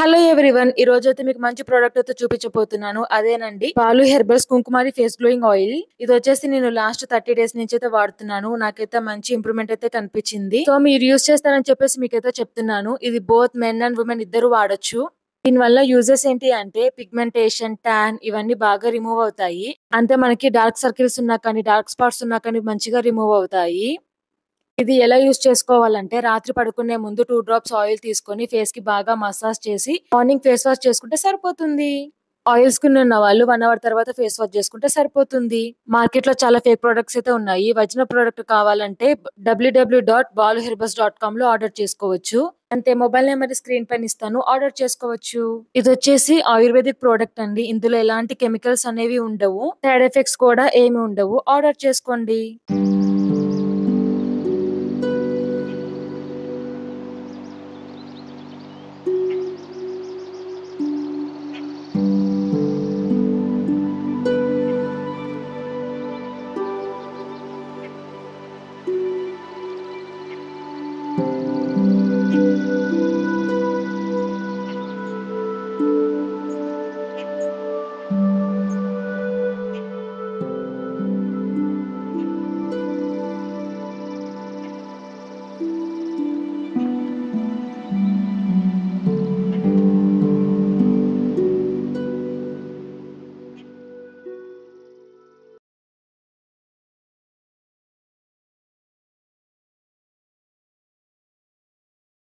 Hello everyone, ఈ రోజు అయితే మీకు మంచి ప్రోడక్ట్ అయితే చూపించబోతున్నాను. అదేనండి పాలు హెర్బల్స్ కుంకుమారి ఫేస్ గ్లోయింగ్ ఆయిల్. ఇది వచ్చేసి నేను లాస్ట్ 30 డేస్ నుంచి అయితే వాడుతున్నాను. నాకైతే మంచి ఇంప్రూవ్మెంట్ అయితే కనిపించింది. సో మీరు యూజ్ చేస్తారని చెప్పేసి మీకైతే చెప్తున్నాను. ఇది బోత్ మెన్ అండ్ ఉమెన్ ఇద్దరు వాడొచ్చు. దీని వల్ల యూజెస్ ఏంటి అంటే పిగ్మెంటేషన్, ట్యాన్ ఇవన్నీ బాగా రిమూవ్ అవుతాయి. అంటే మనకి డార్క్ సర్కిల్స్ ఉన్నా కానీ, డార్క్ స్పాట్స్ ఉన్నా కానీ మంచిగా రిమూవ్ అవుతాయి. ఇది ఎలా యూజ్ చేసుకోవాలంటే రాత్రి పడుకునే ముందు 2 డ్రాప్స్ ఆయిల్ తీసుకొని ఫేస్ కి బాగా మసాజ్ చేసి మార్నింగ్ ఫేస్ వాష్ చేసుకుంటే సరిపోతుంది. ఆయిల్ స్కిన్ ఉన్న వాళ్ళు 1 అవర్ తర్వాత ఫేస్ వాష్ చేసుకుంటే సరిపోతుంది. మార్కెట్ లో చాలా ఫేక్ ప్రొడక్ట్స్ అయితే ఉన్నాయి. ఒరిజినల్ ప్రొడక్ట్ కావాలంటే www.baluherbals.com లో ఆర్డర్ చేసుకోవచ్చు. అంతే, మొబైల్ నెంబర్ స్క్రీన్ పైన ఇస్తాను, ఆర్డర్ చేసుకోవచ్చు. ఇది వచ్చేసి ఆయుర్వేదిక్ ప్రోడక్ట్ అండి. ఇందులో ఎలాంటి కెమికల్స్ అనేవి ఉండవు, సైడ్ ఎఫెక్ట్స్ కూడా ఏమి ఉండవు. ఆర్డర్ చేసుకోండి.